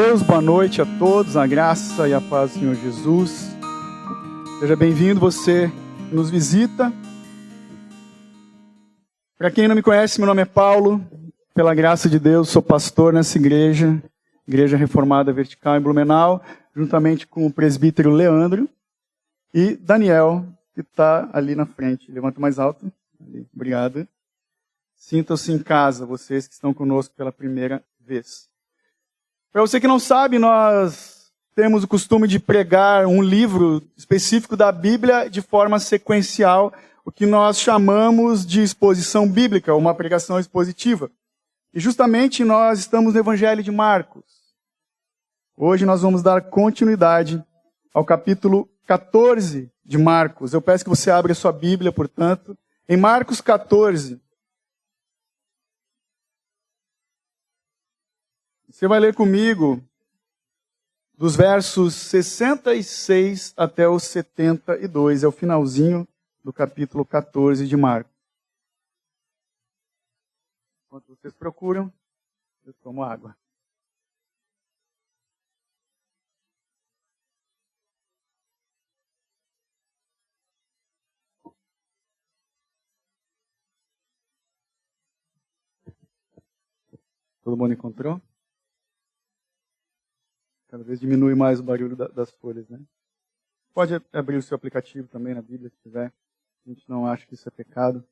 Deus, boa noite a todos, a graça e a paz do Senhor Jesus. Seja bem-vindo você que nos visita. Para quem não me conhece, meu nome é Paulo. Pela graça de Deus, sou pastor nessa igreja, Igreja Reformada Vertical em Blumenau, juntamente com o presbítero Leandro e Daniel, que está ali na frente. Levanta mais alto. Ali. Obrigado. Sintam-se em casa, vocês que estão conosco pela primeira vez. Para você que não sabe, nós temos o costume de pregar um livro específico da Bíblia de forma sequencial, o que nós chamamos de exposição bíblica, uma pregação expositiva. E justamente nós estamos no Evangelho de Marcos. Hoje nós vamos dar continuidade ao capítulo 14 de Marcos. Eu peço que você abra a sua Bíblia, portanto, em Marcos 14. Você vai ler comigo dos versos 66 até os 72, é o finalzinho do capítulo 14 de Marcos. Enquanto vocês procuram, eu tomo água. Todo mundo encontrou? Cada vez diminui mais o barulho das folhas, né? Pode abrir o seu aplicativo também na Bíblia, se quiser. A gente não acha que isso é pecado.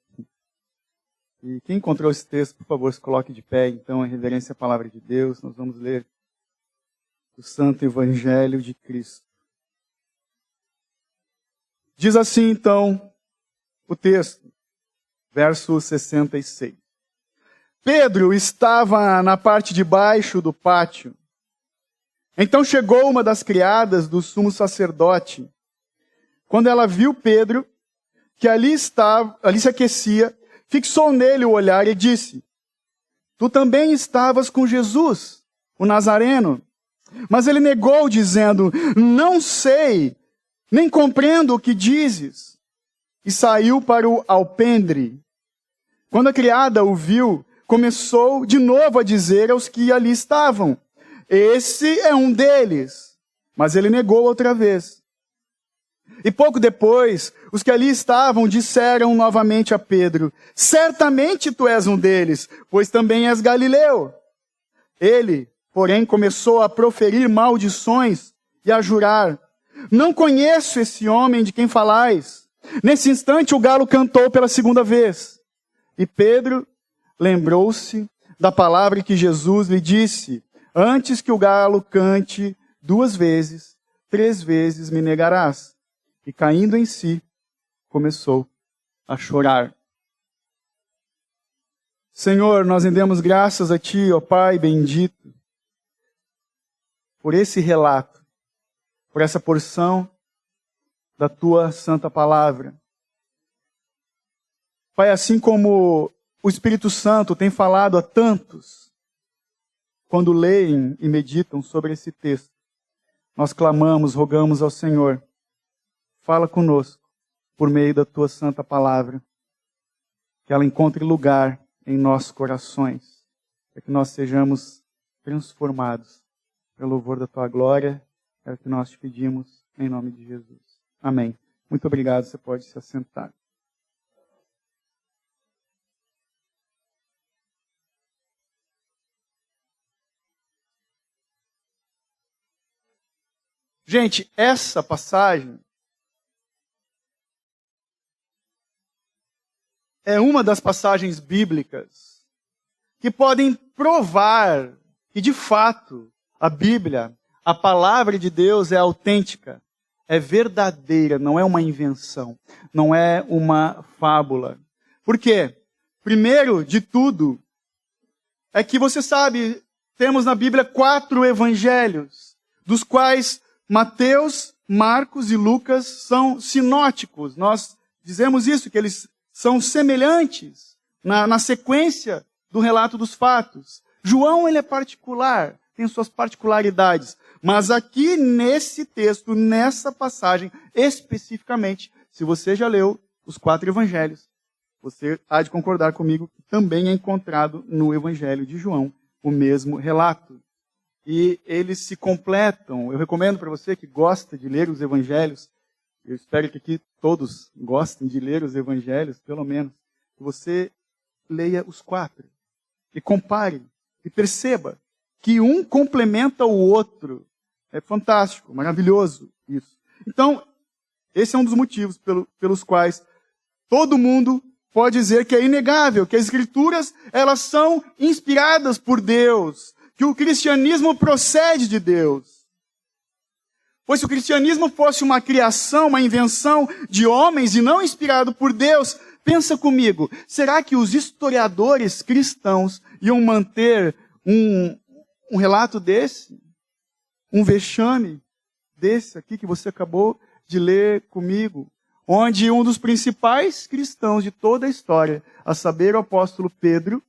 E quem encontrou esse texto, por favor, se coloque de pé, então, em reverência à palavra de Deus. Nós vamos ler o Santo Evangelho de Cristo. Diz assim, então, o texto, verso 66. Pedro estava na parte de baixo do pátio. Então chegou uma das criadas do sumo sacerdote. Quando ela viu Pedro, que ali se aquecia, fixou nele o olhar e disse: Tu também estavas com Jesus, o Nazareno. Mas ele negou, dizendo: Não sei, nem compreendo o que dizes. E saiu para o alpendre. Quando a criada o viu, começou de novo a dizer aos que ali estavam: Esse é um deles. Mas ele negou outra vez. E pouco depois, os que ali estavam disseram novamente a Pedro: Certamente tu és um deles, pois também és galileu. Ele, porém, começou a proferir maldições e a jurar: Não conheço esse homem de quem falais. Nesse instante o galo cantou pela segunda vez. E Pedro lembrou-se da palavra que Jesus lhe disse: Antes que o galo cante 2 vezes, 3 vezes me negarás. E caindo em si, começou a chorar. Senhor, nós rendemos graças a Ti, ó Pai bendito, por esse relato, por essa porção da Tua santa palavra. Pai, assim como o Espírito Santo tem falado a tantos, quando leem e meditam sobre esse texto, nós clamamos, rogamos ao Senhor: Fala conosco por meio da Tua santa palavra, que ela encontre lugar em nossos corações, para que nós sejamos transformados pelo louvor da Tua glória. É o que nós te pedimos em nome de Jesus. Amém. Muito obrigado, você pode se assentar. Gente, essa passagem é uma das passagens bíblicas que podem provar que, de fato, a Bíblia, a palavra de Deus é autêntica, é verdadeira, não é uma invenção, não é uma fábula. Por quê? Primeiro de tudo, é que você sabe, temos na Bíblia 4 evangelhos, dos quais Mateus, Marcos e Lucas são sinóticos. Nós dizemos isso, que eles são semelhantes na sequência do relato dos fatos. João, ele é particular, tem suas particularidades. Mas aqui nesse texto, nessa passagem, especificamente, se você já leu os 4 evangelhos, você há de concordar comigo que também é encontrado no Evangelho de João o mesmo relato. e eles se completam. Eu recomendo para você que gosta de ler os evangelhos, eu espero que aqui todos gostem de ler os evangelhos, pelo menos, que você leia os 4 e compare e perceba que um complementa o outro. É fantástico, maravilhoso isso. Então, esse é um dos motivos pelos quais todo mundo pode dizer que é inegável, que as Escrituras elas são inspiradas por Deus, que o cristianismo procede de Deus. Pois se o cristianismo fosse uma criação, uma invenção de homens e não inspirado por Deus, pensa comigo, será que os historiadores cristãos iam manter um relato desse? Um vexame desse aqui que você acabou de ler comigo? Onde um dos principais cristãos de toda a história, a saber o apóstolo Pedro,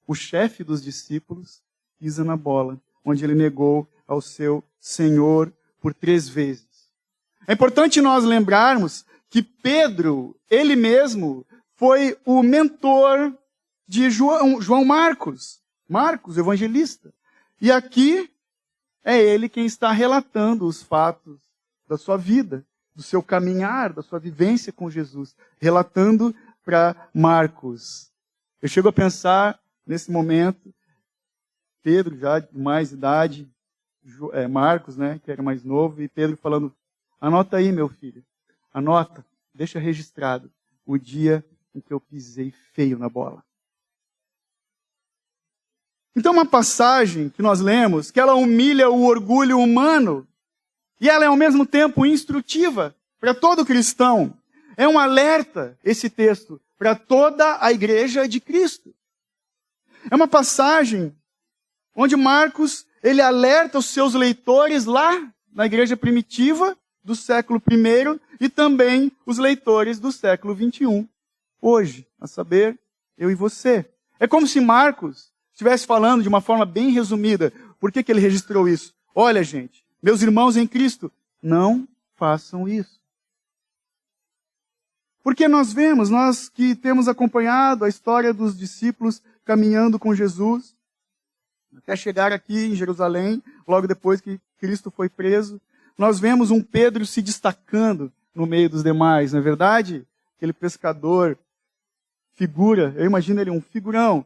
o chefe dos discípulos, pisa na bola, onde ele negou ao seu Senhor por 3 vezes. É importante nós lembrarmos que Pedro, ele mesmo, foi o mentor de João Marcos, o evangelista. E aqui é ele quem está relatando os fatos da sua vida, do seu caminhar, da sua vivência com Jesus, relatando para Marcos. Eu chego a pensar, nesse momento, Pedro, já de mais idade, Marcos, né, que era mais novo, e Pedro falando, anota aí, meu filho, anota, deixa registrado o dia em que eu pisei feio na bola. Então, uma passagem que nós lemos, que ela humilha o orgulho humano, e ela é ao mesmo tempo instrutiva para todo cristão. É um alerta, esse texto, para toda a igreja de Cristo. É uma passagem onde Marcos, ele alerta os seus leitores lá na igreja primitiva do século I e também os leitores do século XXI. Hoje, a saber, eu e você. É como se Marcos estivesse falando de uma forma bem resumida. Por que ele registrou isso? Olha, gente, meus irmãos em Cristo, não façam isso. Porque nós vemos, nós que temos acompanhado a história dos discípulos caminhando com Jesus, até chegar aqui em Jerusalém, logo depois que Cristo foi preso, nós vemos um Pedro se destacando no meio dos demais, não é verdade? Aquele pescador, figura, eu imagino ele um figurão.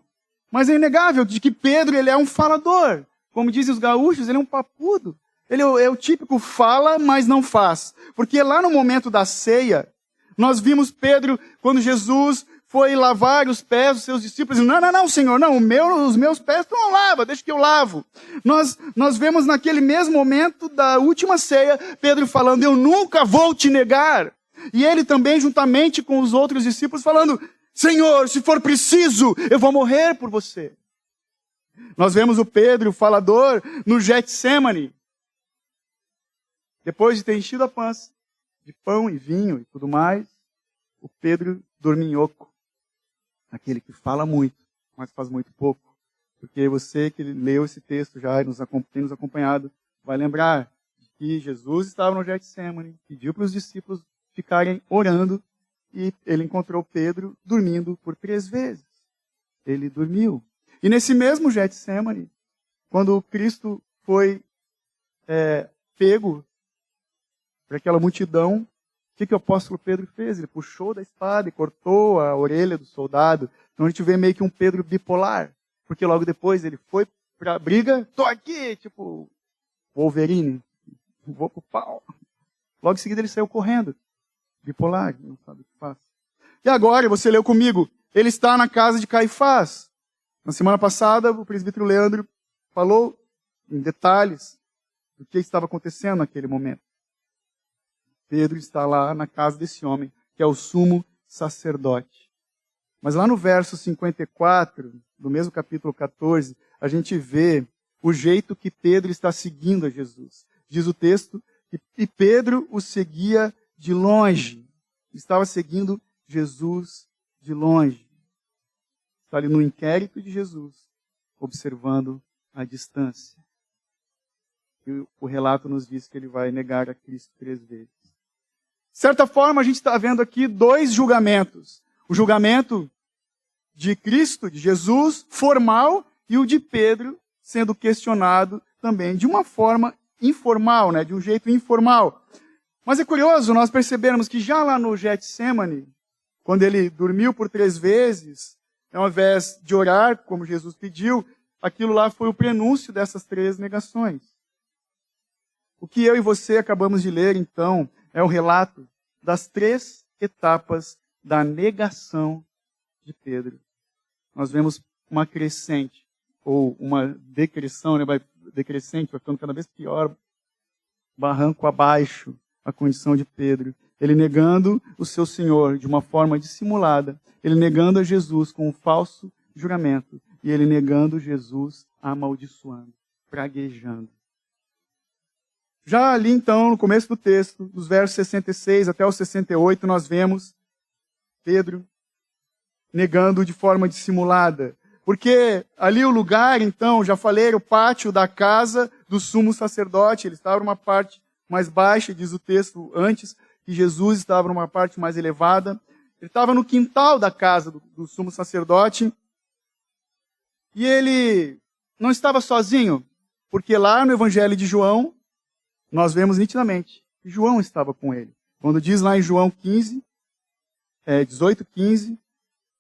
Mas é inegável de que Pedro ele é um falador. Como dizem os gaúchos, ele é um papudo. Ele é o típico fala, mas não faz. Porque lá no momento da ceia, nós vimos Pedro, quando Jesus foi lavar os pés dos seus discípulos, não, Senhor, não, os meus pés tu não lava, deixa que eu lavo. Nós vemos naquele mesmo momento da última ceia, Pedro falando, eu nunca vou te negar. E ele também, juntamente com os outros discípulos, falando, Senhor, se for preciso, eu vou morrer por você. Nós vemos o Pedro, o falador, no Getsemane. Depois de ter enchido a pança de pão e vinho e tudo mais, o Pedro dorminhoco. Aquele que fala muito, mas faz muito pouco. Porque você que leu esse texto já e tem nos acompanhado, vai lembrar que Jesus estava no Getsemane, pediu para os discípulos ficarem orando, e ele encontrou Pedro dormindo por 3 vezes. Ele dormiu. E nesse mesmo Getsemane, quando Cristo foi pego para aquela multidão, o que o apóstolo Pedro fez? Ele puxou da espada e cortou a orelha do soldado. Então a gente vê meio que um Pedro bipolar. Porque logo depois ele foi para a briga, tô aqui, tipo Wolverine, vou pro pau. Logo em seguida ele saiu correndo. Bipolar, não sabe o que faz. E agora, você leu comigo, ele está na casa de Caifás. Na semana passada, o presbítero Leandro falou em detalhes do que estava acontecendo naquele momento. Pedro está lá na casa desse homem, que é o sumo sacerdote. Mas lá no verso 54, do mesmo capítulo 14, a gente vê o jeito que Pedro está seguindo a Jesus. Diz o texto que Pedro o seguia de longe. Estava seguindo Jesus de longe. Está ali no inquérito de Jesus, observando a distância. E o relato nos diz que ele vai negar a Cristo 3 vezes. De certa forma, a gente está vendo aqui 2 julgamentos. O julgamento de Cristo, de Jesus, formal, e o de Pedro, sendo questionado também, de uma forma informal, né? De um jeito informal. Mas é curioso nós percebermos que já lá no Getsêmani, quando ele dormiu por 3 vezes, ao invés de orar, como Jesus pediu, aquilo lá foi o prenúncio dessas 3 negações. O que eu e você acabamos de ler, então, é o relato das 3 etapas da negação de Pedro. Nós vemos uma crescente, ou uma decreção, né? Decrescente, vai ficando cada vez pior, barranco abaixo, a condição de Pedro. Ele negando o seu Senhor de uma forma dissimulada, ele negando a Jesus com um falso juramento, e ele negando Jesus amaldiçoando, praguejando. Já ali então, no começo do texto, dos versos 66 até os 68, nós vemos Pedro negando de forma dissimulada. Porque ali o lugar, então, já falei, era o pátio da casa do sumo sacerdote. Ele estava numa parte mais baixa, diz o texto antes, que Jesus estava numa parte mais elevada. Ele estava no quintal da casa do sumo sacerdote. E ele não estava sozinho, porque lá no Evangelho de João, nós vemos nitidamente que João estava com ele. Quando diz lá em João 18:15,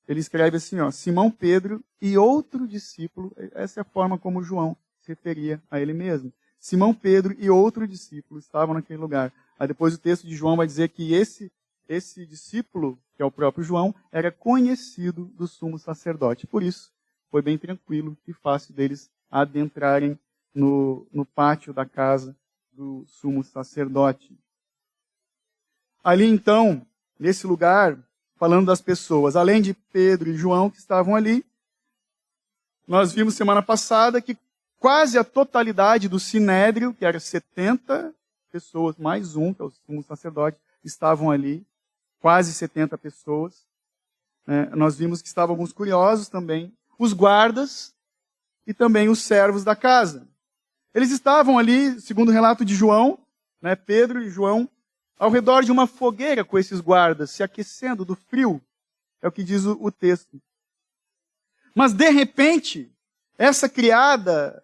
ele escreve assim, ó, Simão Pedro e outro discípulo, essa é a forma como João se referia a ele mesmo. Simão Pedro e outro discípulo estavam naquele lugar. Aí depois o texto de João vai dizer que esse discípulo, que é o próprio João, era conhecido do sumo sacerdote. Por isso, foi bem tranquilo e fácil deles adentrarem no pátio da casa do sumo sacerdote. Ali então, nesse lugar, falando das pessoas, além de Pedro e João que estavam ali, nós vimos semana passada que quase a totalidade do sinédrio, que era 70 pessoas, mais um, que é o sumo sacerdote, estavam ali, quase 70 pessoas. Nós vimos que estavam alguns curiosos também, os guardas e também os servos da casa. Eles estavam ali, segundo o relato de João, Pedro e João, ao redor de uma fogueira com esses guardas, se aquecendo do frio. É o que diz o texto. Mas, de repente, essa criada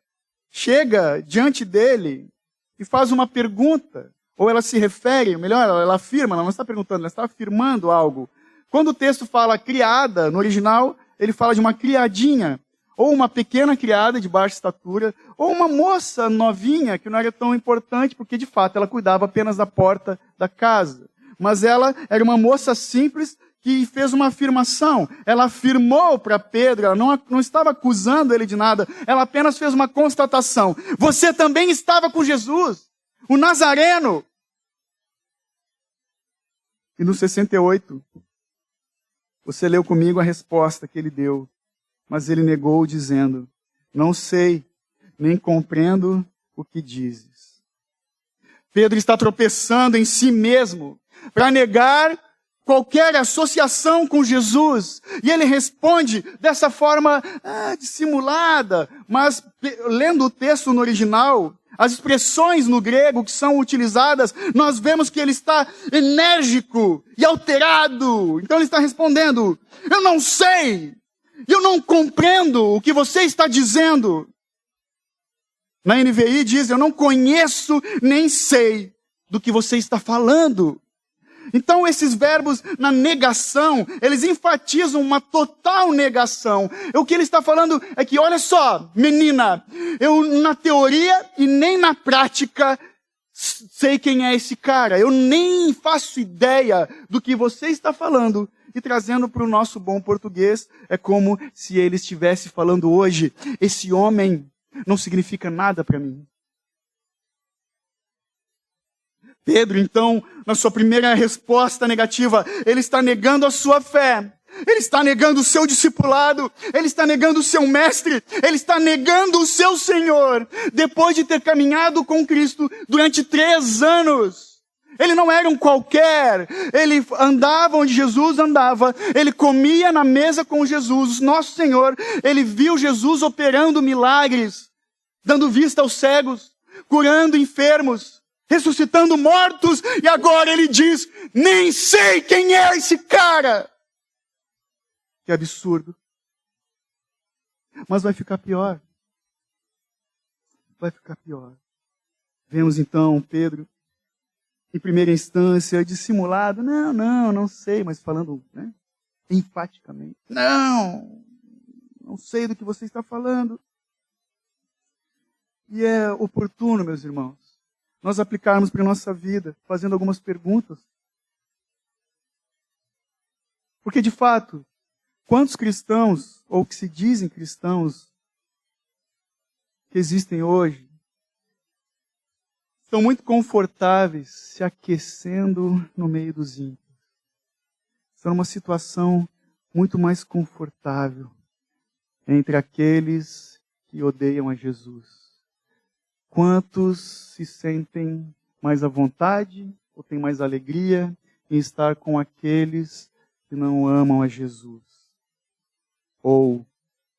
chega diante dele e faz uma pergunta. Ou ela se refere, melhor, ela afirma, ela não está perguntando, ela está afirmando algo. Quando o texto fala criada, no original, ele fala de uma criadinha. Ou uma pequena criada de baixa estatura, ou uma moça novinha, que não era tão importante, porque de fato ela cuidava apenas da porta da casa. Mas ela era uma moça simples que fez uma afirmação. Ela afirmou para Pedro, ela não estava acusando ele de nada, ela apenas fez uma constatação. Você também estava com Jesus, o Nazareno. E no 68, você leu comigo a resposta que ele deu. Mas ele negou, dizendo, não sei, nem compreendo o que dizes. Pedro está tropeçando em si mesmo para negar qualquer associação com Jesus. E ele responde dessa forma dissimulada. Mas, lendo o texto no original, as expressões no grego que são utilizadas, nós vemos que ele está enérgico e alterado. Então ele está respondendo, eu não sei. Eu não compreendo o que você está dizendo. Na NVI diz, eu não conheço nem sei do que você está falando. Então esses verbos na negação, eles enfatizam uma total negação. O que ele está falando é que, olha só, menina, eu na teoria e nem na prática sei quem é esse cara. Eu nem faço ideia do que você está falando. E trazendo para o nosso bom português, é como se ele estivesse falando hoje, esse homem não significa nada para mim. Pedro, então, na sua primeira resposta negativa, ele está negando a sua fé. Ele está negando o seu discipulado, ele está negando o seu mestre, ele está negando o seu Senhor, depois de ter caminhado com Cristo durante 3 anos. Ele não era um qualquer, ele andava onde Jesus andava, ele comia na mesa com Jesus, nosso Senhor, ele viu Jesus operando milagres, dando vista aos cegos, curando enfermos, ressuscitando mortos, e agora ele diz, nem sei quem é esse cara. Que absurdo. Mas vai ficar pior. vai ficar pior. Vemos então Pedro, em primeira instância, dissimulado. Não sei, mas falando, né, enfaticamente. Não sei do que você está falando. E é oportuno, meus irmãos, nós aplicarmos para a nossa vida, fazendo algumas perguntas. Porque, de fato, quantos cristãos, ou que se dizem cristãos, que existem hoje, estão muito confortáveis se aquecendo no meio dos ímpios. Estão numa situação muito mais confortável entre aqueles que odeiam a Jesus. Quantos se sentem mais à vontade ou têm mais alegria em estar com aqueles que não amam a Jesus? Ou,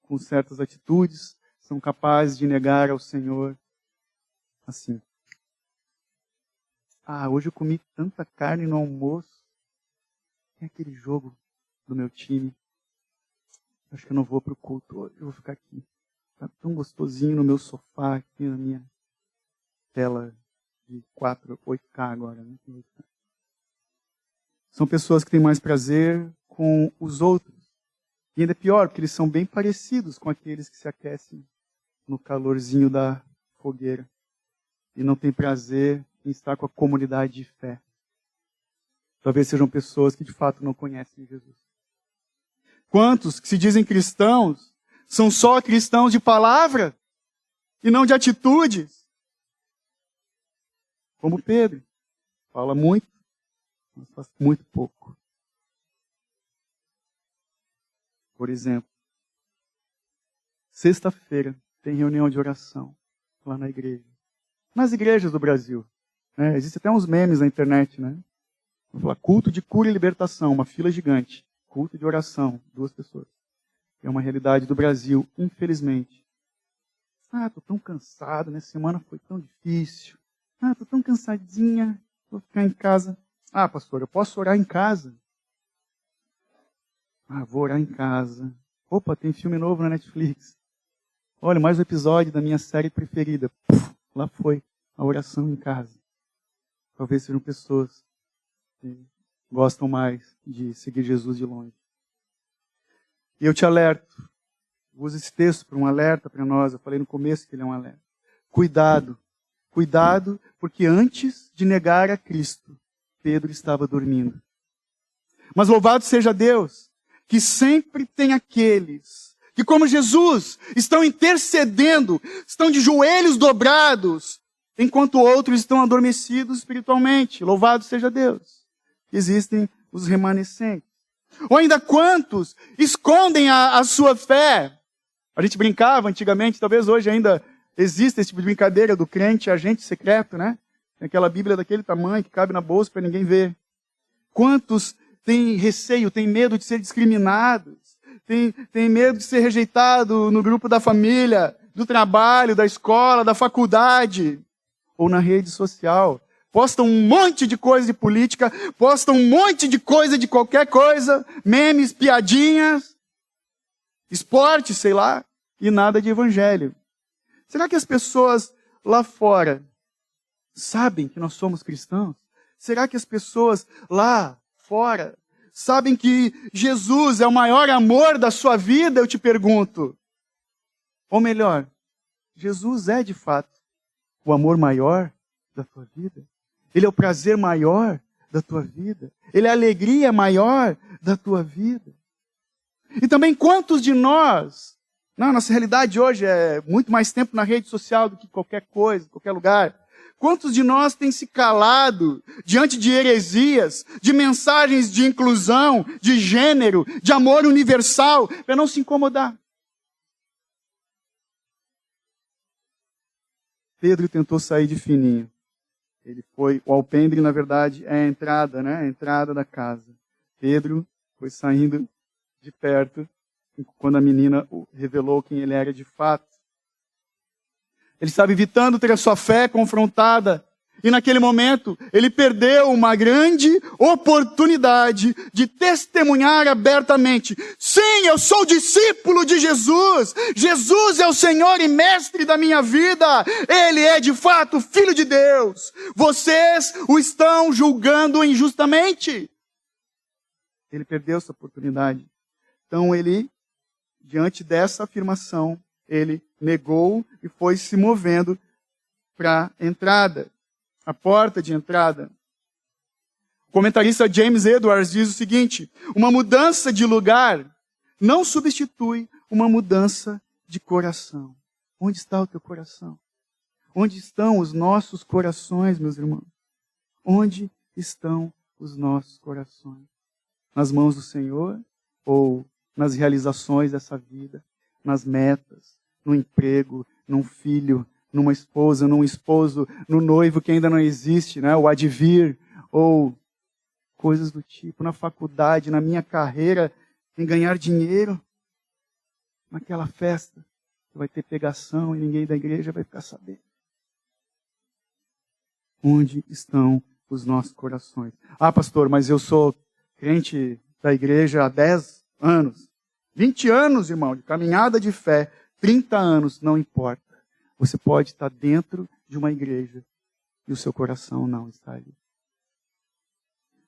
com certas atitudes, são capazes de negar ao Senhor assim. Hoje eu comi tanta carne no almoço. Tem aquele jogo do meu time. Acho que eu não vou para o culto hoje, eu vou ficar aqui. Está tão gostosinho no meu sofá, aqui na minha tela de 8K agora. Né? São pessoas que têm mais prazer com os outros. E ainda é pior, porque eles são bem parecidos com aqueles que se aquecem no calorzinho da fogueira. E não têm prazer em estar com a comunidade de fé. Talvez sejam pessoas que de fato não conhecem Jesus. Quantos que se dizem cristãos são só cristãos de palavra e não de atitudes? Como Pedro. Fala muito, mas faz muito pouco. Por exemplo, sexta-feira tem reunião de oração lá na igreja. Nas igrejas do Brasil. Existem até uns memes na internet, né? Vou falar, culto de cura e libertação, uma fila gigante. Culto de oração, 2 pessoas. É uma realidade do Brasil, infelizmente. Tô tão cansado, nessa semana foi tão difícil. Tô tão cansadinha, vou ficar em casa. Pastor, eu posso orar em casa? Vou orar em casa. Opa, tem filme novo na Netflix. Olha, mais um episódio da minha série preferida. Lá foi a oração em casa. Talvez sejam pessoas que gostam mais de seguir Jesus de longe. E eu te alerto. Uso esse texto para um alerta para nós. Eu falei no começo que ele é um alerta. Cuidado. Cuidado, porque antes de negar a Cristo, Pedro estava dormindo. Mas louvado seja Deus, que sempre tem aqueles que, como Jesus, estão intercedendo, estão de joelhos dobrados, enquanto outros estão adormecidos espiritualmente. Louvado seja Deus. Existem os remanescentes. Ou ainda quantos escondem a sua fé. A gente brincava antigamente, talvez hoje ainda exista esse tipo de brincadeira do crente agente secreto, né? Tem aquela Bíblia daquele tamanho que cabe na bolsa para ninguém ver. Quantos têm receio, têm medo de ser discriminados, têm medo de ser rejeitado no grupo da família, do trabalho, da escola, da faculdade, ou na rede social. Postam um monte de coisa de política, postam um monte de coisa de qualquer coisa, memes, piadinhas, esporte, sei lá, e nada de evangelho. Será que as pessoas lá fora sabem que nós somos cristãos? Será que as pessoas lá fora sabem que Jesus é o maior amor da sua vida? Eu te pergunto. Ou melhor, Jesus é de fato o amor maior da tua vida? Ele é o prazer maior da tua vida? Ele é a alegria maior da tua vida? E também quantos de nós, nossa realidade hoje é muito mais tempo na rede social do que qualquer coisa, qualquer lugar. Quantos de nós têm se calado diante de heresias, de mensagens de inclusão, de gênero, de amor universal, para não se incomodar? Pedro tentou sair de fininho. O alpendre, na verdade, é a entrada, né? A entrada da casa. Pedro foi saindo de perto, quando a menina revelou quem ele era de fato. Ele estava evitando ter a sua fé confrontada. E naquele momento, ele perdeu uma grande oportunidade de testemunhar abertamente. Sim, eu sou discípulo de Jesus. Jesus é o Senhor e Mestre da minha vida. Ele é de fato Filho de Deus. Vocês o estão julgando injustamente. Ele perdeu essa oportunidade. Então ele, diante dessa afirmação, ele negou e foi se movendo para a entrada. A porta de entrada. O comentarista James Edwards diz o seguinte: uma mudança de lugar não substitui uma mudança de coração. Onde está o teu coração? Onde estão os nossos corações, meus irmãos? Onde estão os nossos corações? Nas mãos do Senhor ou nas realizações dessa vida? Nas metas, no emprego, num filho, numa esposa, num esposo, no noivo que ainda não existe, né? O advir, ou coisas do tipo, na faculdade, na minha carreira, em ganhar dinheiro, naquela festa, que vai ter pegação e ninguém da igreja vai ficar sabendo. Onde estão os nossos corações? Ah, pastor, mas eu sou crente da igreja há 10 anos, 20 anos, irmão, de caminhada de fé, 30 anos, não importa. Você pode estar dentro de uma igreja e o seu coração não está ali.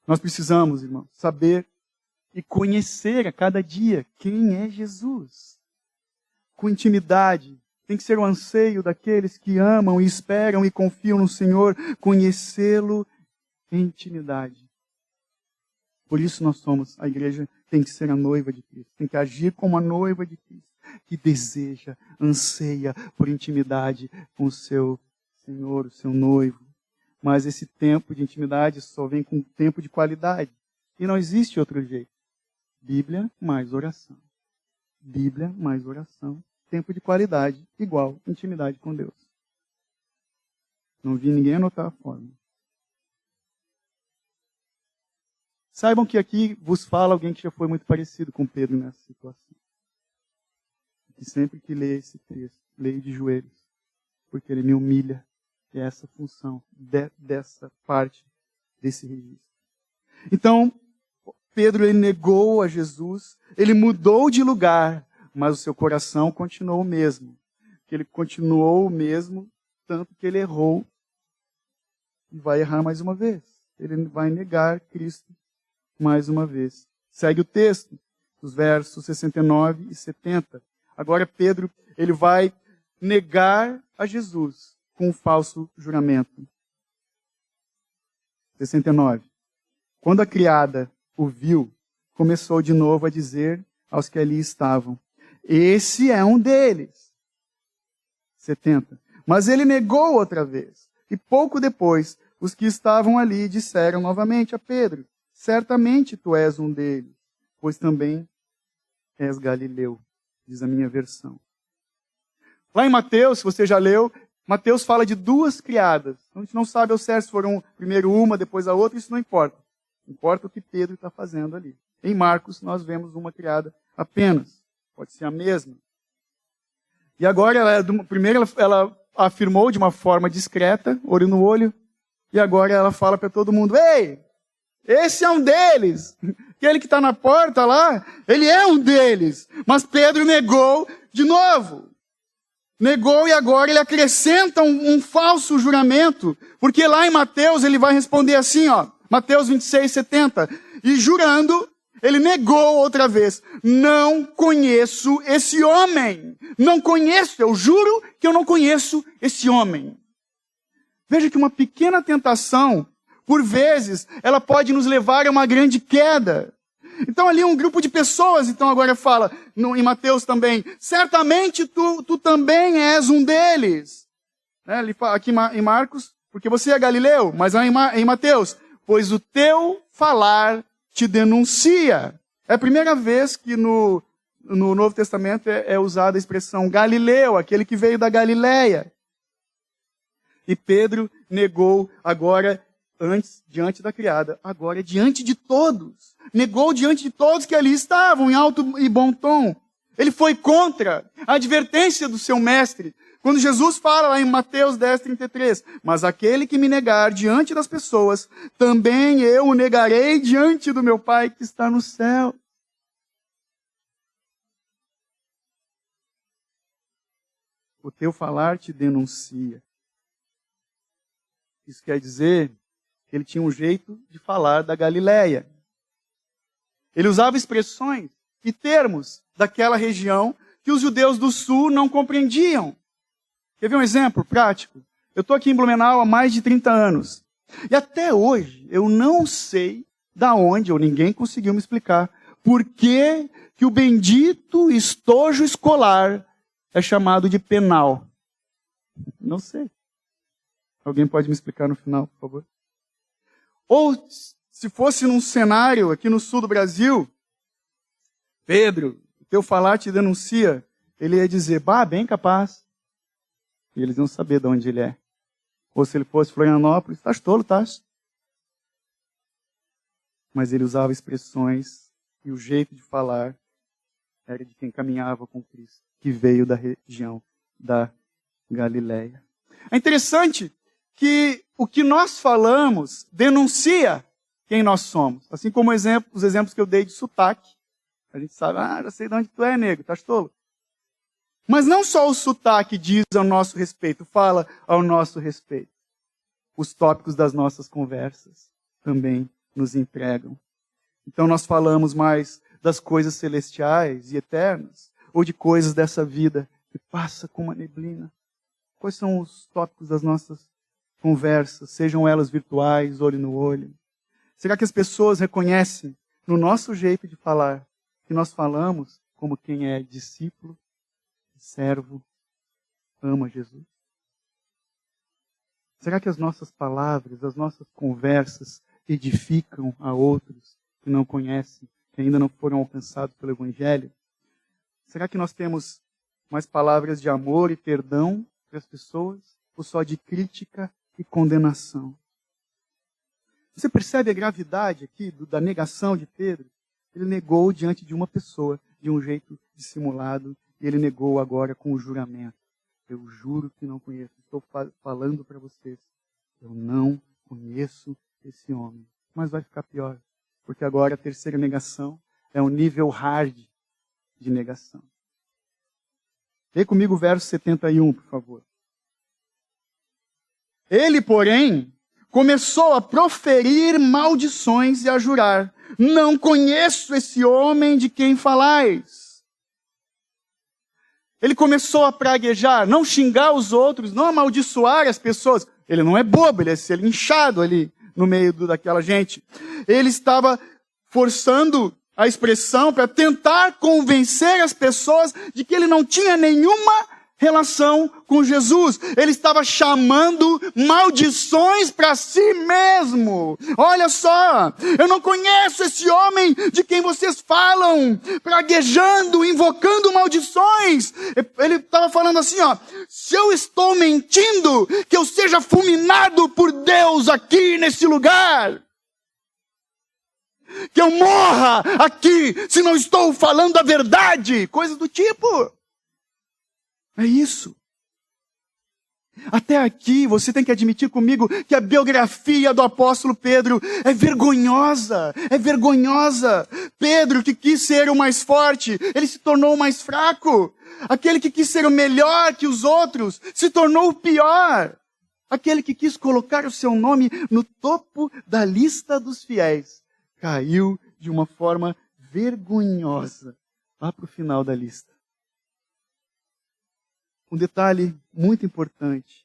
Nós precisamos, irmãos, saber e conhecer a cada dia quem é Jesus. Com intimidade. Tem que ser o anseio daqueles que amam e esperam e confiam no Senhor. Conhecê-lo em intimidade. Por isso nós somos, a igreja tem que ser a noiva de Cristo. Tem que agir como a noiva de Cristo. Que deseja, anseia por intimidade com o seu Senhor, o seu noivo. Mas esse tempo de intimidade só vem com tempo de qualidade. E não existe outro jeito. Bíblia mais oração. Bíblia mais oração. Tempo de qualidade igual intimidade com Deus. Não vi ninguém anotar a fórmula. Saibam que aqui vos fala alguém que já foi muito parecido com Pedro nessa situação. E sempre que lê esse texto, leio de joelhos, porque ele me humilha. É essa função dessa parte desse registro. Então, Pedro ele negou a Jesus, ele mudou de lugar, mas o seu coração continuou o mesmo. Ele continuou o mesmo, tanto que ele errou e vai errar mais uma vez. Ele vai negar Cristo mais uma vez. Segue o texto, os versos 69 e 70. Agora Pedro, ele vai negar a Jesus com um falso juramento. 69. Quando a criada o viu, começou de novo a dizer aos que ali estavam: esse é um deles. 70. Mas ele negou outra vez. E pouco depois, os que estavam ali disseram novamente a Pedro: certamente tu és um deles, pois também és galileu. Diz a minha versão. Lá em Mateus, se você já leu, Mateus fala de duas criadas. A gente não sabe ao certo se foram primeiro uma, depois a outra, isso não importa. Importa o que Pedro está fazendo ali. Em Marcos, nós vemos uma criada apenas. Pode ser a mesma. E agora, primeiro ela afirmou de uma forma discreta, olho no olho, e agora ela fala para todo mundo: ei, esse é um deles. Aquele que está na porta lá, ele é um deles. Mas Pedro negou de novo. Negou e agora ele acrescenta um falso juramento. Porque lá em Mateus ele vai responder assim, Mateus 26, 70. E jurando, ele negou outra vez: não conheço esse homem. Não conheço, eu juro que eu não conheço esse homem. Veja que uma pequena tentação, por vezes, ela pode nos levar a uma grande queda. Então ali um grupo de pessoas, então agora fala, em Mateus também: certamente tu também és um deles. Ele fala aqui em Marcos, porque você é galileu, mas em Mateus, pois o teu falar te denuncia. É a primeira vez que no Novo Testamento é usada a expressão galileu, aquele que veio da Galileia. E Pedro negou agora, antes, diante da criada, agora diante de todos. Negou diante de todos que ali estavam, em alto e bom tom. Ele foi contra a advertência do seu mestre. Quando Jesus fala lá em Mateus 10:33, mas aquele que me negar diante das pessoas, também eu o negarei diante do meu Pai que está no céu. O teu falar te denuncia. Isso quer dizer que ele tinha um jeito de falar da Galileia. Ele usava expressões e termos daquela região que os judeus do sul não compreendiam. Quer ver um exemplo prático? Eu estou aqui em Blumenau há mais de 30 anos. E até hoje eu não sei da onde, ou ninguém conseguiu me explicar, por que que o bendito estojo escolar é chamado de penal. Não sei. Alguém pode me explicar no final, por favor? Ou, se fosse num cenário aqui no sul do Brasil, Pedro, o teu falar te denuncia, ele ia dizer, bah, bem capaz. E eles iam saber de onde ele é. Ou se ele fosse Florianópolis, estás tolo, estás? Mas ele usava expressões e o jeito de falar era de quem caminhava com Cristo, que veio da região da Galileia. É interessante que o que nós falamos denuncia quem nós somos. Assim como os exemplos que eu dei de sotaque. A gente sabe, já sei de onde tu é, nego, estás tolo? Mas não só o sotaque diz ao nosso respeito, fala ao nosso respeito. Os tópicos das nossas conversas também nos entregam. Então nós falamos mais das coisas celestiais e eternas, ou de coisas dessa vida que passa como uma neblina. Quais são os tópicos das nossas conversas, sejam elas virtuais, olho no olho? Será que as pessoas reconhecem no nosso jeito de falar que nós falamos como quem é discípulo, servo, ama Jesus? Será que as nossas palavras, as nossas conversas edificam a outros que não conhecem, que ainda não foram alcançados pelo Evangelho? Será que nós temos mais palavras de amor e perdão para as pessoas, ou só de crítica e condenação? Você percebe a gravidade aqui da negação de Pedro? Ele negou diante de uma pessoa, de um jeito dissimulado, e ele negou agora com o juramento. Eu juro que não conheço. Estou falando para vocês. Eu não conheço esse homem. Mas vai ficar pior. Porque agora a terceira negação é um nível hard de negação. Lê comigo o verso 71, por favor. Ele, porém, começou a proferir maldições e a jurar: não conheço esse homem de quem falais. Ele começou a praguejar, não xingar os outros, não amaldiçoar as pessoas. Ele não é bobo, ele é ser linchado ali no meio daquela gente. Ele estava forçando a expressão para tentar convencer as pessoas de que ele não tinha nenhuma relação com Jesus. Ele estava chamando maldições para si mesmo. Olha só, eu não conheço esse homem de quem vocês falam, praguejando, invocando maldições. Ele estava falando assim, se eu estou mentindo, que eu seja fulminado por Deus aqui nesse lugar. Que eu morra aqui, se não estou falando a verdade. Coisas do tipo. É isso. Até aqui, você tem que admitir comigo que a biografia do apóstolo Pedro é vergonhosa. É vergonhosa. Pedro, que quis ser o mais forte, ele se tornou o mais fraco. Aquele que quis ser o melhor que os outros, se tornou o pior. Aquele que quis colocar o seu nome no topo da lista dos fiéis, caiu de uma forma vergonhosa lá para o final da lista. Um detalhe muito importante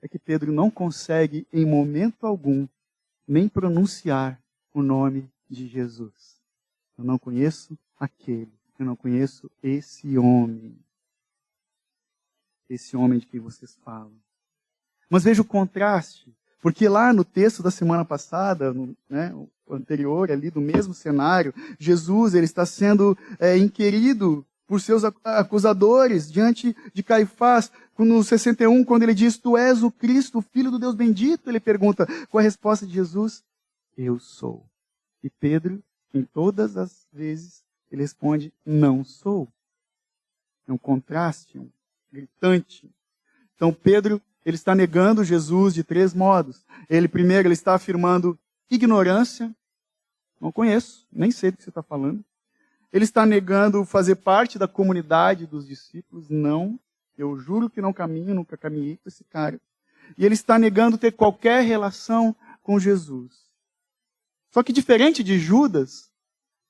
é que Pedro não consegue, em momento algum, nem pronunciar o nome de Jesus. Eu não conheço aquele, eu não conheço esse homem de que vocês falam. Mas veja o contraste, porque lá no texto da semana passada, o anterior ali, do mesmo cenário, Jesus ele está sendo inquirido por seus acusadores diante de Caifás. No 61, quando ele diz, tu és o Cristo, o Filho do Deus bendito, ele pergunta, qual a resposta de Jesus? Eu sou. E Pedro, em todas as vezes, ele responde, não sou. É um contraste, um gritante. Então Pedro, ele está negando Jesus de 3 modos. Primeiro, ele está afirmando ignorância. Não conheço, nem sei do que você está falando. Ele está negando fazer parte da comunidade dos discípulos. Não, eu juro que não caminho, nunca caminhei com esse cara. E ele está negando ter qualquer relação com Jesus. Só que diferente de Judas,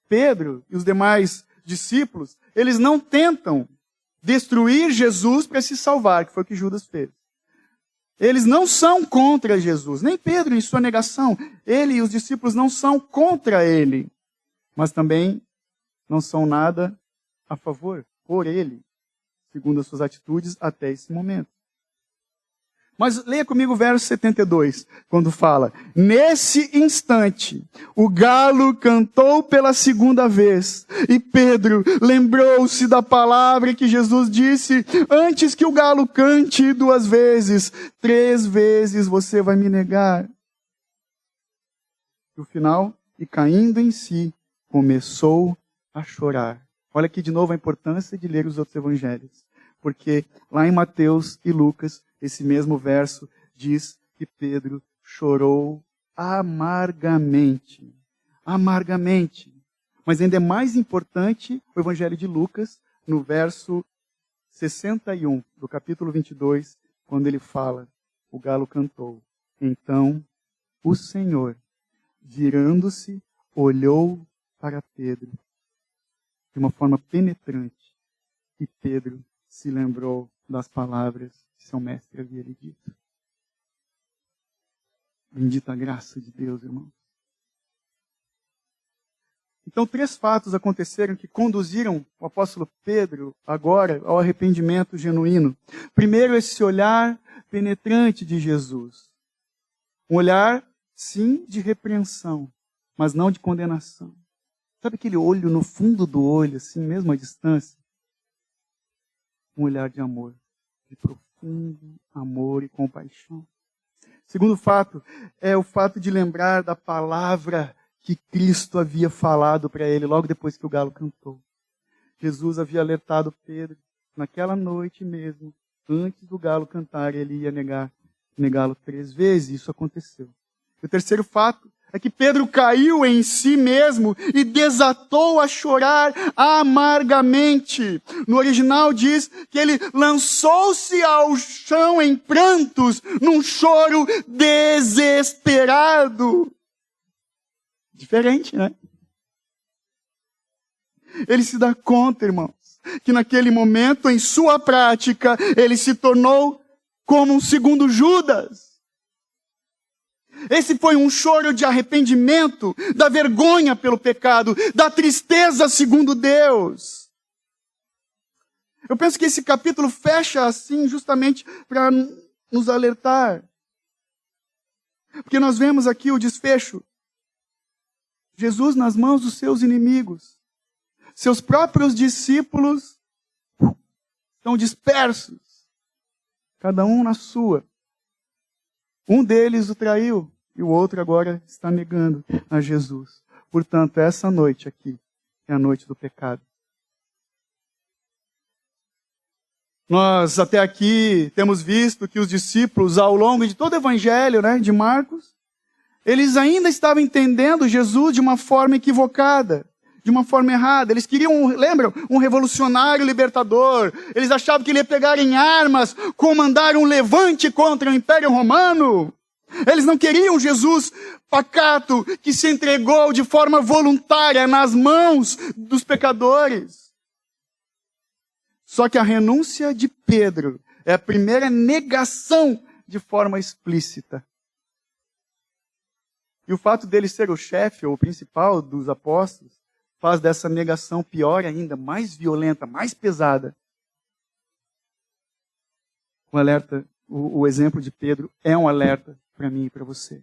Pedro e os demais discípulos, eles não tentam destruir Jesus para se salvar, que foi o que Judas fez. Eles não são contra Jesus, nem Pedro em sua negação. Ele e os discípulos não são contra ele, mas também não são nada a favor, por ele, segundo as suas atitudes até esse momento. Mas leia comigo o verso 72, quando fala: nesse instante, o galo cantou pela 2ª vez, e Pedro lembrou-se da palavra que Jesus disse: antes que o galo cante 2 vezes, 3 vezes você vai me negar. No final, e caindo em si, começou a chorar. Olha aqui de novo a importância de ler os outros evangelhos, porque lá em Mateus e Lucas, esse mesmo verso diz que Pedro chorou amargamente. Amargamente. Mas ainda é mais importante o Evangelho de Lucas, no verso 61 do capítulo 22, quando ele fala: o galo cantou. Então o Senhor, virando-se, olhou para Pedro de uma forma penetrante, e Pedro se lembrou das palavras que seu mestre havia lhe dito. Bendita a graça de Deus, irmão. Então, 3 fatos aconteceram que conduziram o apóstolo Pedro agora ao arrependimento genuíno. Primeiro, esse olhar penetrante de Jesus. Um olhar, sim, de repreensão, mas não de condenação. Sabe aquele olho no fundo do olho, assim, mesmo à distância? Um olhar de amor, de profundo amor e compaixão. Segundo fato, é o fato de lembrar da palavra que Cristo havia falado para ele logo depois que o galo cantou. Jesus havia alertado Pedro, naquela noite mesmo, antes do galo cantar, ele ia negá-lo 3 vezes, e isso aconteceu. E o terceiro fato é que Pedro caiu em si mesmo e desatou a chorar amargamente. No original diz que ele lançou-se ao chão em prantos, num choro desesperado. Diferente, né? Ele se dá conta, irmãos, que naquele momento, em sua prática, ele se tornou como um segundo Judas. Esse foi um choro de arrependimento, da vergonha pelo pecado, da tristeza segundo Deus. Eu penso que esse capítulo fecha assim justamente para nos alertar. Porque nós vemos aqui o desfecho. Jesus nas mãos dos seus inimigos. Seus próprios discípulos estão dispersos, cada um na sua. Um deles o traiu e o outro agora está negando a Jesus. Portanto, essa noite aqui é a noite do pecado. Nós até aqui temos visto que os discípulos, ao longo de todo o evangelho, de Marcos, eles ainda estavam entendendo Jesus de uma forma equivocada, de uma forma errada. Eles queriam, lembram, um revolucionário libertador. Eles achavam que ele ia pegar em armas, comandar um levante contra o Império Romano. Eles não queriam Jesus pacato, que se entregou de forma voluntária nas mãos dos pecadores. Só que a renúncia de Pedro é a primeira negação de forma explícita. E o fato dele ser o chefe ou o principal dos apóstolos faz dessa negação pior ainda, mais violenta, mais pesada. O exemplo de Pedro é um alerta para mim e para você.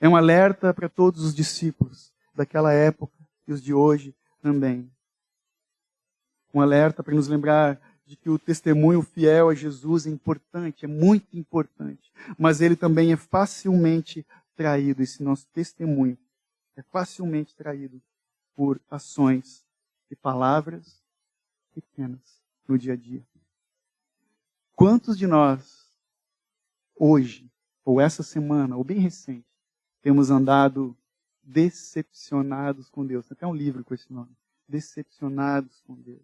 É um alerta para todos os discípulos daquela época e os de hoje também. Um alerta para nos lembrar de que o testemunho fiel a Jesus é importante, é muito importante. Mas ele também é facilmente traído, esse nosso testemunho é facilmente traído por ações e palavras pequenas, no dia a dia. Quantos de nós, hoje, ou essa semana, ou bem recente, temos andado decepcionados com Deus? Tem até um livro com esse nome. Decepcionados com Deus.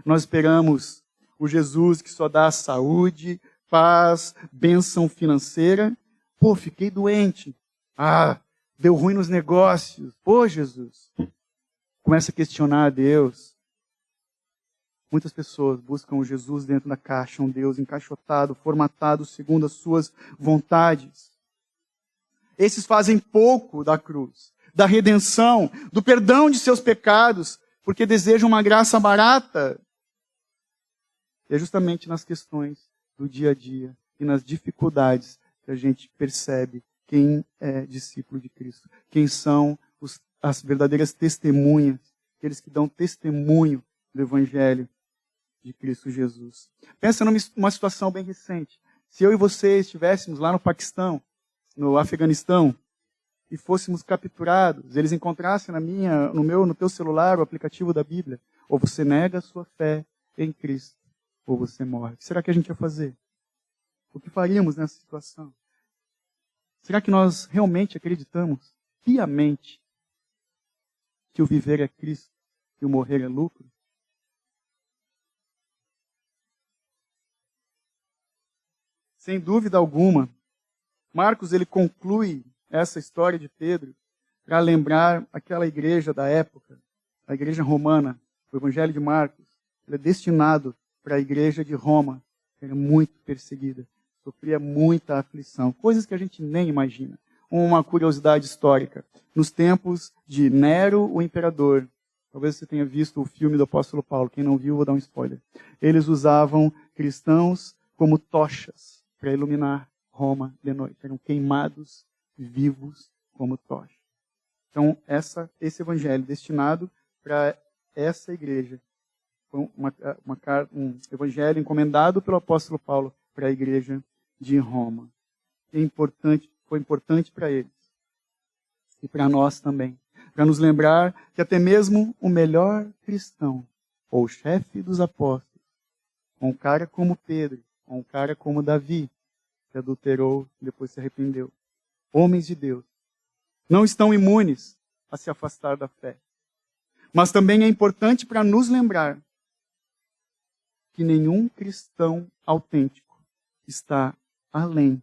Nós esperamos o Jesus que só dá saúde, paz, bênção financeira. Pô, fiquei doente. Deu ruim nos negócios. Pô, Jesus. Começa a questionar a Deus. Muitas pessoas buscam o Jesus dentro da caixa, um Deus encaixotado, formatado segundo as suas vontades. Esses fazem pouco da cruz, da redenção, do perdão de seus pecados, porque desejam uma graça barata. E é justamente nas questões do dia a dia e nas dificuldades que a gente percebe quem é discípulo de Cristo. Quem são as verdadeiras testemunhas, aqueles que dão testemunho do Evangelho de Cristo Jesus. Pensa numa situação bem recente. Se eu e você estivéssemos lá no Paquistão, no Afeganistão, e fôssemos capturados, eles encontrassem no teu celular o aplicativo da Bíblia, ou você nega a sua fé em Cristo, ou você morre. O que será que a gente ia fazer? O que faríamos nessa situação? Será que nós realmente acreditamos piamente que o viver é Cristo e o morrer é lucro? Sem dúvida alguma, Marcos ele conclui essa história de Pedro para lembrar aquela igreja da época, a igreja romana. O Evangelho de Marcos ele é destinado para a igreja de Roma, que era muito perseguida, sofria muita aflição, coisas que a gente nem imagina. Uma curiosidade histórica. Nos tempos de Nero, o imperador, talvez você tenha visto o filme do apóstolo Paulo, quem não viu, vou dar um spoiler. Eles usavam cristãos como tochas para iluminar Roma de noite. Eram queimados vivos como tocha. Então, esse evangelho destinado para essa igreja, foi um evangelho encomendado pelo apóstolo Paulo para a igreja de Roma. Foi importante para eles e para nós também, para nos lembrar que até mesmo o melhor cristão, ou o chefe dos apóstolos, um cara como Pedro, ou um cara como Davi, que adulterou e depois se arrependeu, homens de Deus, não estão imunes a se afastar da fé. Mas também é importante para nos lembrar que nenhum cristão autêntico está além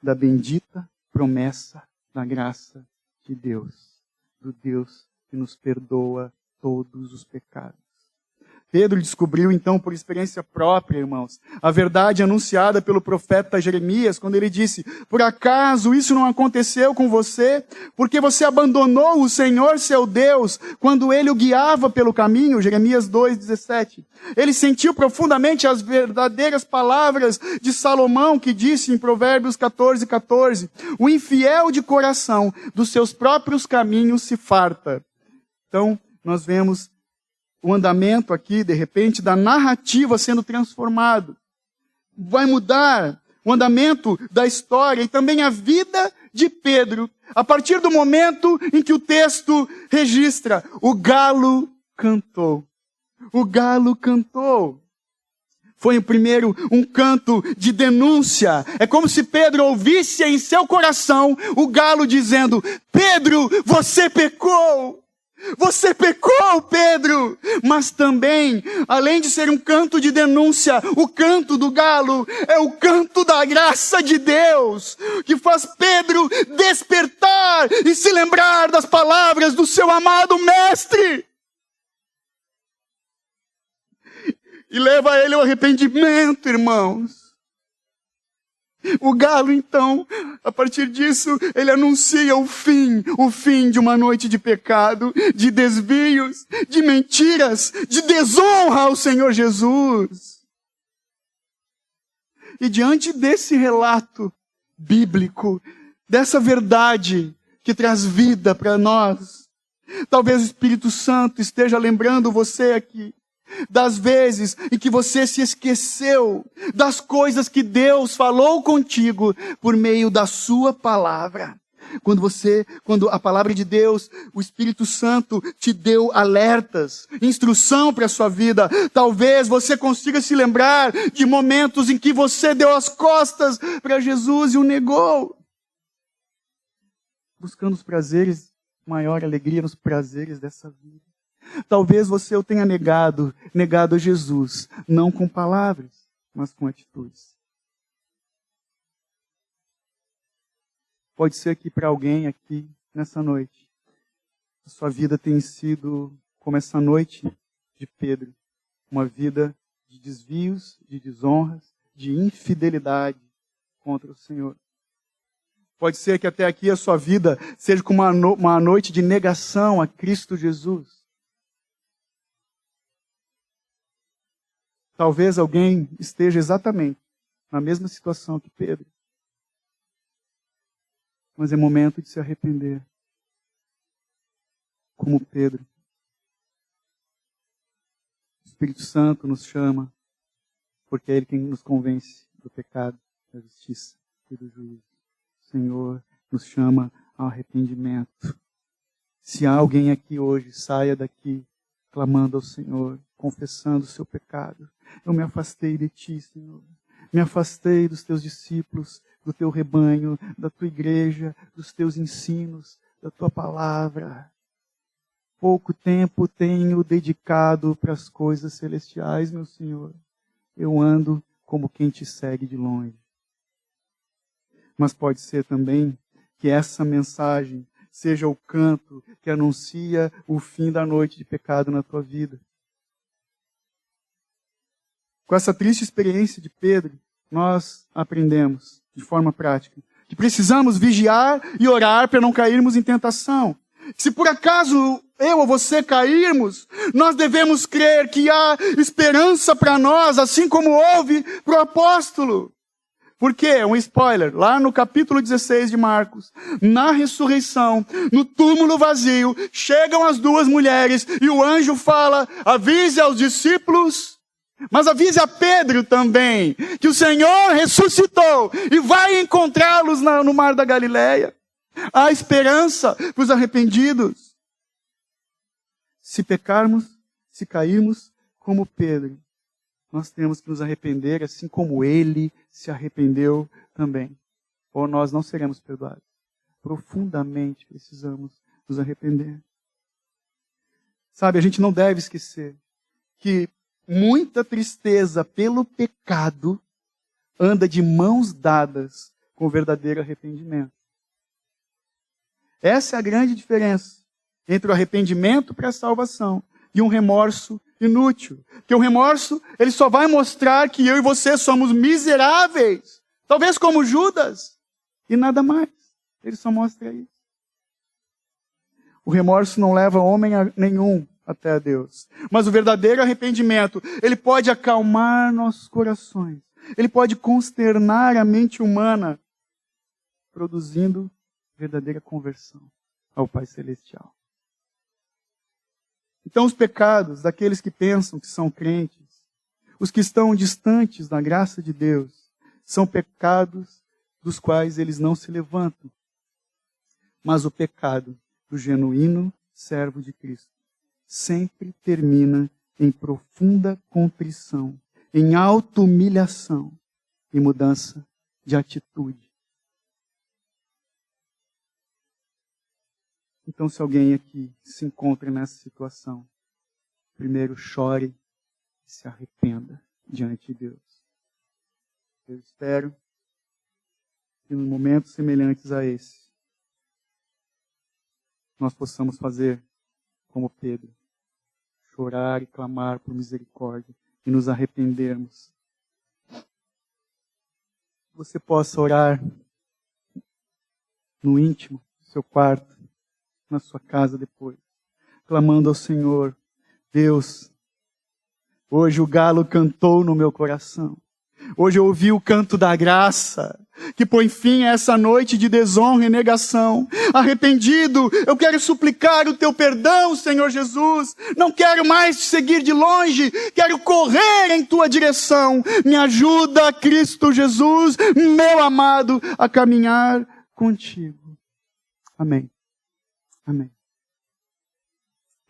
da bendita promessa da graça de Deus, do Deus que nos perdoa todos os pecados. Pedro descobriu, então, por experiência própria, irmãos, a verdade anunciada pelo profeta Jeremias, quando ele disse: por acaso isso não aconteceu com você? Porque você abandonou o Senhor, seu Deus, quando ele o guiava pelo caminho? Jeremias 2,17. Ele sentiu profundamente as verdadeiras palavras de Salomão, que disse em Provérbios 14:14, o infiel de coração dos seus próprios caminhos se farta. Então, nós vemos o andamento aqui, de repente, da narrativa sendo transformado. Vai mudar o andamento da história e também a vida de Pedro, a partir do momento em que o texto registra: o galo cantou. O galo cantou. Foi primeiro um canto de denúncia. É como se Pedro ouvisse em seu coração o galo dizendo: Pedro, você pecou! Você pecou, Pedro! Mas também, além de ser um canto de denúncia, o canto do galo é o canto da graça de Deus, que faz Pedro despertar e se lembrar das palavras do seu amado mestre. E leva ele ao arrependimento, irmãos. O galo, então, a partir disso, ele anuncia o fim de uma noite de pecado, de desvios, de mentiras, de desonra ao Senhor Jesus. E diante desse relato bíblico, dessa verdade que traz vida para nós, talvez o Espírito Santo esteja lembrando você aqui das vezes em que você se esqueceu das coisas que Deus falou contigo por meio da sua palavra. Quando a palavra de Deus, o Espírito Santo te deu alertas, instrução para a sua vida, talvez você consiga se lembrar de momentos em que você deu as costas para Jesus e o negou. Buscando os prazeres, maior alegria nos prazeres dessa vida. Talvez você o tenha negado a Jesus, não com palavras, mas com atitudes. Pode ser que para alguém aqui, nessa noite, a sua vida tenha sido como essa noite de Pedro. Uma vida de desvios, de desonras, de infidelidade contra o Senhor. Pode ser que até aqui a sua vida seja como uma noite de negação a Cristo Jesus. Talvez alguém esteja exatamente na mesma situação que Pedro. Mas é momento de se arrepender. Como Pedro. O Espírito Santo nos chama, porque é Ele quem nos convence do pecado, da justiça e do juízo. O Senhor nos chama ao arrependimento. Se há alguém aqui hoje, saia daqui clamando ao Senhor, confessando o seu pecado. Eu me afastei de Ti, Senhor. Me afastei dos Teus discípulos, do Teu rebanho, da Tua igreja, dos Teus ensinos, da Tua palavra. Pouco tempo tenho dedicado para as coisas celestiais, meu Senhor. Eu ando como quem Te segue de longe. Mas pode ser também que essa mensagem seja o canto que anuncia o fim da noite de pecado na tua vida. Com essa triste experiência de Pedro, nós aprendemos, de forma prática, que precisamos vigiar e orar para não cairmos em tentação. Se por acaso eu ou você cairmos, nós devemos crer que há esperança para nós, assim como houve para o apóstolo. Por quê? Um spoiler. Lá no capítulo 16 de Marcos, na ressurreição, no túmulo vazio, chegam as duas mulheres e o anjo fala, avise aos discípulos, mas avise a Pedro também, que o Senhor ressuscitou e vai encontrá-los no mar da Galileia. Há esperança para os arrependidos. Se pecarmos, se cairmos como Pedro, nós temos que nos arrepender assim como ele se arrependeu também. Ou nós não seremos perdoados. Profundamente precisamos nos arrepender. Sabe, a gente não deve esquecer que muita tristeza pelo pecado anda de mãos dadas com o verdadeiro arrependimento. Essa é a grande diferença entre o arrependimento para a salvação e um remorso inútil. Porque o remorso, ele só vai mostrar que eu e você somos miseráveis. Talvez como Judas. E nada mais. Ele só mostra isso. O remorso não leva homem nenhum até a Deus. Mas o verdadeiro arrependimento, ele pode acalmar nossos corações. Ele pode consternar a mente humana, produzindo verdadeira conversão ao Pai Celestial. Então os pecados daqueles que pensam que são crentes, os que estão distantes da graça de Deus, são pecados dos quais eles não se levantam. Mas o pecado do genuíno servo de Cristo sempre termina em profunda contrição, em auto-humilhação e mudança de atitude. Então, se alguém aqui se encontra nessa situação, primeiro chore e se arrependa diante de Deus. Eu espero que em momentos semelhantes a esse, nós possamos fazer como Pedro, chorar e clamar por misericórdia e nos arrependermos. Você possa orar no íntimo do seu quarto, na sua casa depois, clamando ao Senhor, Deus, hoje o galo cantou no meu coração. Hoje eu ouvi o canto da graça, que põe fim a essa noite de desonra e negação. Arrependido, eu quero suplicar o teu perdão, Senhor Jesus. Não quero mais te seguir de longe, quero correr em tua direção. Me ajuda, Cristo Jesus, meu amado, a caminhar contigo. Amém. Amém.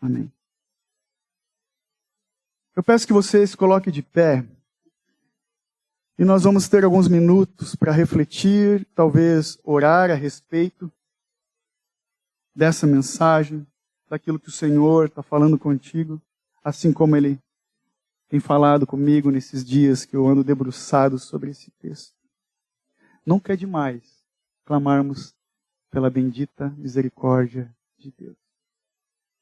Amém. Eu peço que você se coloque de pé. E nós vamos ter alguns minutos para refletir, talvez orar a respeito dessa mensagem, daquilo que o Senhor está falando contigo, assim como Ele tem falado comigo nesses dias que eu ando debruçado sobre esse texto. Nunca é demais clamarmos pela bendita misericórdia de Deus.